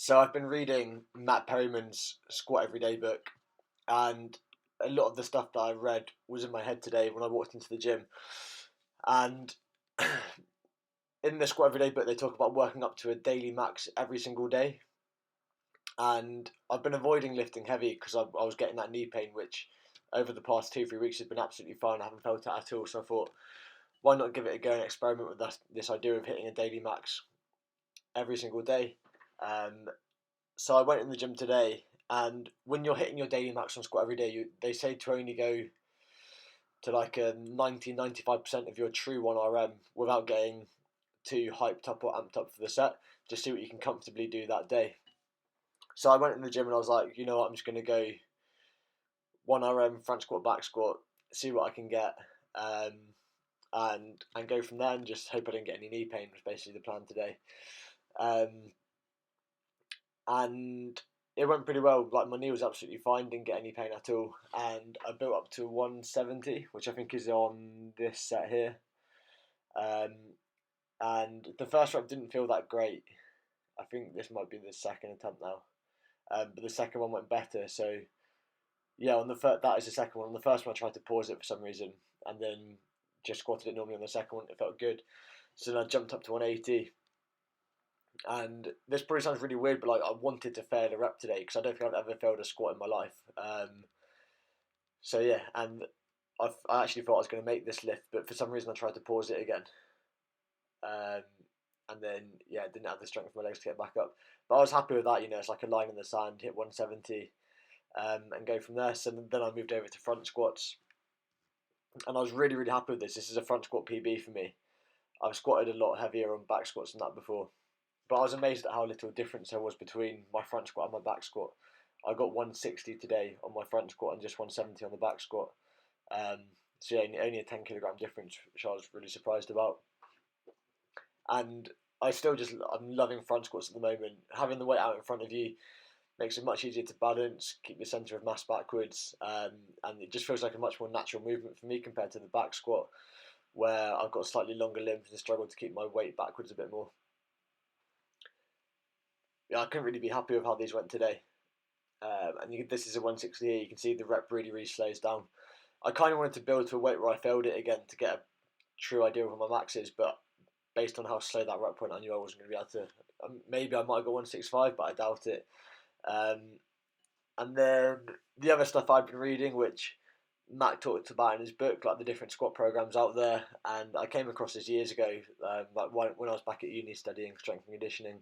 So I've been reading Matt Perryman's Squat Everyday book, and a lot of the stuff that I read was in my head today when I walked into the gym. And in the Squat Everyday book, they talk about working up to a daily max every single day. And I've been avoiding lifting heavy because I was getting that knee pain, which over the past 2-3 weeks has been absolutely fine. I haven't felt it at all. So I thought, why not give it a go and experiment with this idea of hitting a daily max every single day? Um, So I went in the gym today, and when you're hitting your daily maximum squat every day, they say to only go to like a 90-95% of your true 1RM without getting too hyped up or amped up for the set. Just see what you can comfortably do that day. So I went in the gym and I was like, you know what, I'm just going to go 1RM front squat, back squat, see what I can get, um, and go from there and just hope I didn't get any knee pain was basically the plan today. Um, and it went pretty well. Like my knee was absolutely fine, didn't get any pain at all, and I built up to 170, which I think is on this set here. Um, and the first rep didn't feel that great. I think this might be the second attempt now, but the second one went better. So yeah, on the that is the second one. On the first one, I tried to pause it for some reason, and then just squatted it normally. On the second one, it felt good. So then I jumped up to 180. And this probably sounds really weird, but like I wanted to fail a rep today because I don't think I've ever failed a squat in my life. So yeah, and I actually thought I was going to make this lift, but for some reason I tried to pause it again, um, and then yeah, didn't have the strength of my legs to get back up. But I was happy with that. You know, it's like a line in the sand, hit 170, and go from there. So then I moved over to front squats, and I was really happy with this. This is a front squat PB for me. I've squatted a lot heavier on back squats than that before. But I was amazed at how little difference there was between my front squat and my back squat. I got 160 today on my front squat and just 170 on the back squat. Um, so yeah, only a 10 kilogram difference, which I was really surprised about. And I'm loving front squats at the moment. Having the weight out in front of you makes it much easier to balance, keep the centre of mass backwards, and it just feels like a much more natural movement for me compared to the back squat, where I've got slightly longer limbs and struggle to keep my weight backwards a bit more. Yeah, I couldn't really be happy with how these went today. This is a 160 here. You can see the rep really slows down. I kind of wanted to build to a weight where I failed it again to get a true idea of what my max is, but based on how slow that rep went, I knew I wasn't going to be able to. Maybe I might have got 165, but I doubt it. Um, and then the other stuff I've been reading, which Matt talked about in his book, like the different squat programs out there, and I came across this years ago, like when I was back at uni studying strength and conditioning,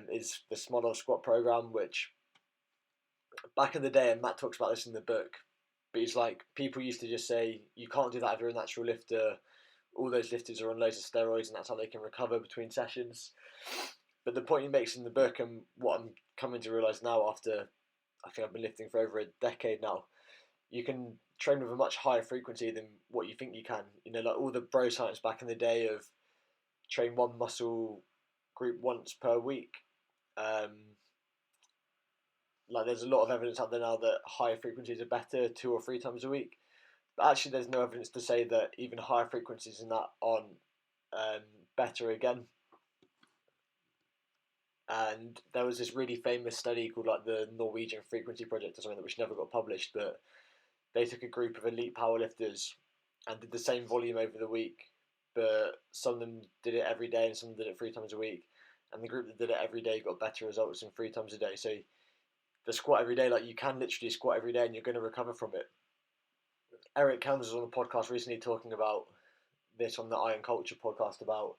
is the Smolov squat program, which back in the day, and Matt talks about this in the book, but he's like, people used to just say, you can't do that if you're a natural lifter. All those lifters are on loads of steroids, and that's how they can recover between sessions. But the point he makes in the book, and what I'm coming to realise now after I think I've been lifting for over a decade now, you can train with a much higher frequency than what you think you can. You know, like all the bro science back in the day of train one muscle group once per week. Um, like there's a lot of evidence out there now that higher frequencies are better 2 or 3 times a week. But actually, there's no evidence to say that even higher frequencies than that aren't better again. And there was this really famous study called like the Norwegian Frequency Project or something, which never got published, but they took a group of elite powerlifters and did the same volume over the week, but some of them did it every day and some did it 3 times a week. And the group that did it every day got better results than 3 times a day. So the squat every day, like you can literally squat every day and you're going to recover from it. Eric Helms was on a podcast recently talking about this on the Iron Culture podcast about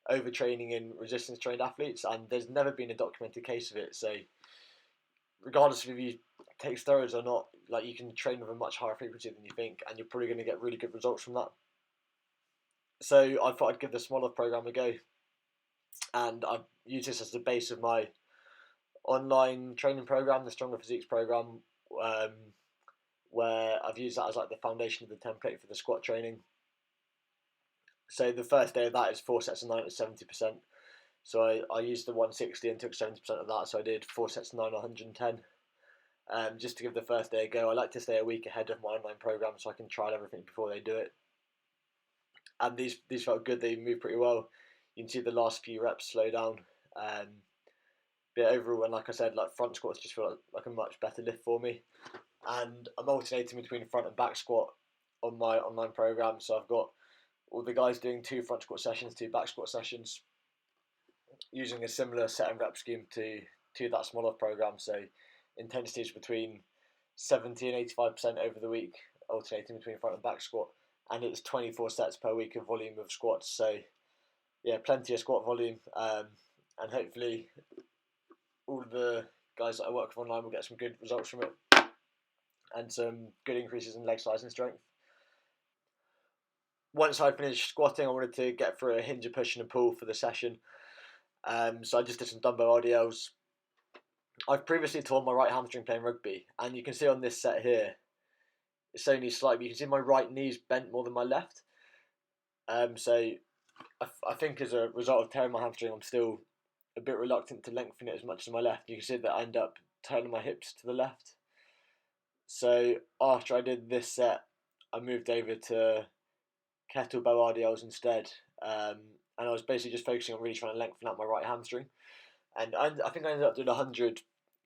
overtraining in resistance trained athletes, and there's never been a documented case of it. So regardless of if you take steroids or not, like you can train with a much higher frequency than you think, and you're probably going to get really good results from that. So I thought I'd give the Smolov program a go, and I use this as the base of my online training program, the Stronger Physiques program, um, where I've used that as like the foundation of the template for the squat training. So the first day of that is 4 sets of 9 at 70%. So I used the 160 and took 70% of that. So I did 4 sets of 9 at 110. Just to give the first day a go. I like to stay a week ahead of my online program so I can trial everything before they do it. And these felt good. They moved pretty well. You can see the last few reps slow down. But overall, and like I said, like front squats just feel like a much better lift for me. And I'm alternating between front and back squat on my online program. So I've got all the guys doing 2 front squat sessions, 2 back squat sessions, using a similar set and rep scheme to that smaller program. So intensities between 70 and 85% over the week, alternating between front and back squat, and it's 24 sets per week of volume of squats. So yeah, plenty of squat volume, and hopefully all the guys that I work with online will get some good results from it, and some good increases in leg size and strength. Once I finished squatting, I wanted to get through a hinge, a push, and a pull for the session. So I just did some dumbbell RDLs. I've previously torn my right hamstring playing rugby, and you can see on this set here, it's only slightly. You can see my right knee's bent more than my left. So I think as a result of tearing my hamstring, I'm still a bit reluctant to lengthen it as much as my left. You can see that I end up turning my hips to the left. So after I did this set, I moved over to kettlebell RDLs instead, and I was basically just focusing on really trying to lengthen out my right hamstring. And I think I ended up doing 100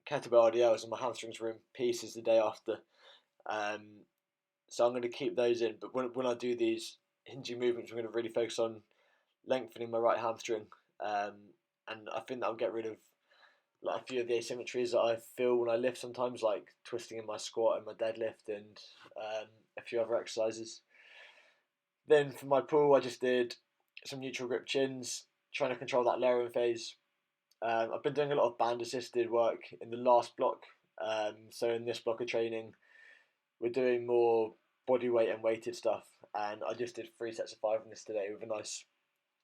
kettlebell RDLs, and my hamstrings were in pieces the day after. So I'm going to keep those in, but when I do these hinging movements, I'm going to really focus on lengthening my right hamstring, and I think that'll get rid of like a few of the asymmetries that I feel when I lift sometimes, like twisting in my squat and my deadlift, and a few other exercises. Then for my pull, I just did some neutral grip chins, trying to control that layering phase. I've been doing a lot of band assisted work in the last block. So in this block of training, we're doing more body weight and weighted stuff. And I just did 3 sets of 5 in this today with a nice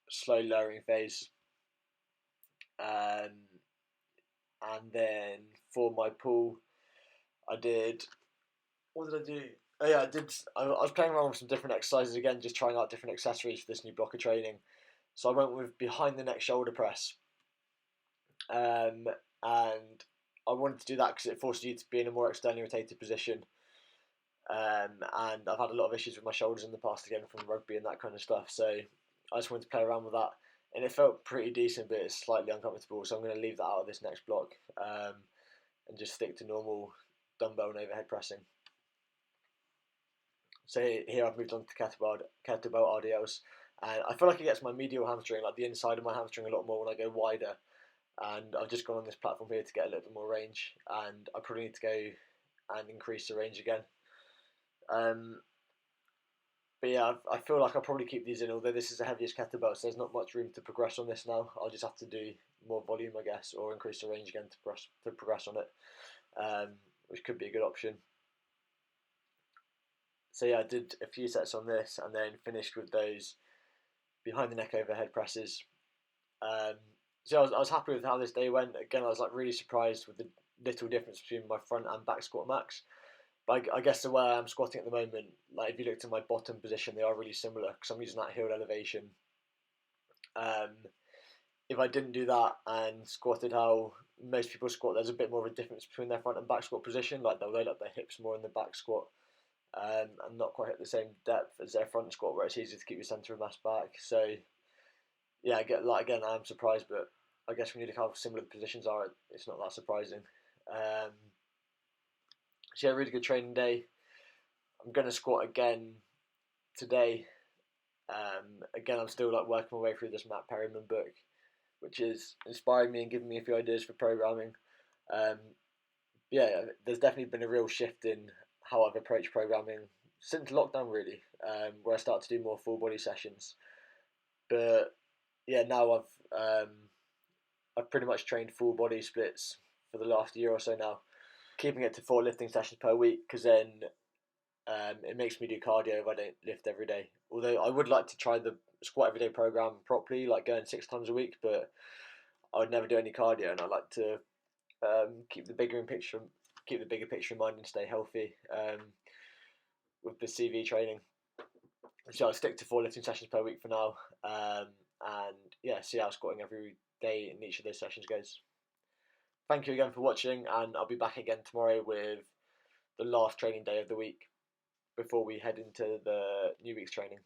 slow lowering phase. And then for my pull, I did. What did I do? Oh yeah, I was playing around with some different exercises again, just trying out different accessories for this new block of training. So I went with behind the neck shoulder press. And I wanted to do that because it forces you to be in a more externally rotated position. And I've had a lot of issues with my shoulders in the past again from rugby and that kind of stuff. So I just wanted to play around with that. And it felt pretty decent, but it's slightly uncomfortable. So I'm going to leave that out of this next block, and just stick to normal dumbbell and overhead pressing. So here I've moved on to kettlebell RDLs. And I feel like it gets my medial hamstring, like the inside of my hamstring, a lot more when I go wider. And I've just gone on this platform here to get a little bit more range, and I probably need to go and increase the range again. But yeah, I feel like I'll probably keep these in, although this is the heaviest kettlebell, so there's not much room to progress on this now. I'll just have to do more volume, I guess, or increase the range again to progress on it, which could be a good option. So yeah, I did a few sets on this, and then finished with those behind the neck overhead presses. So I was happy with how this day went. Again, I was like really surprised with the little difference between my front and back squat max. But I guess the way I'm squatting at the moment, like if you looked at my bottom position, they are really similar because I'm using that heeled elevation. If I didn't do that and squatted how most people squat, there's a bit more of a difference between their front and back squat position. Like they'll load up their hips more in the back squat, and not quite hit the same depth as their front squat, where it's easier to keep your centre of mass back. So yeah, again, I'm surprised, but I guess when you look how similar the positions are, it's not that surprising. So yeah, really good training day. I'm going to squat again today. Again, I'm still like working my way through this Matt Perryman book, which is inspiring me and giving me a few ideas for programming. Yeah, there's definitely been a real shift in how I've approached programming since lockdown, really, where I started to do more full body sessions. But yeah, now I've pretty much trained full body splits for the last year or so now, keeping it to 4 lifting sessions per week, because then it makes me do cardio if I don't lift every day. Although I would like to try the squat everyday program properly, like going 6 times a week, but I would never do any cardio, and I like to keep the bigger picture in mind and stay healthy with the CV training. So I'll stick to 4 lifting sessions per week for now, and yeah, see how squatting every day in each of those sessions goes. Thank you again for watching, and I'll be back again tomorrow with the last training day of the week before we head into the new week's training.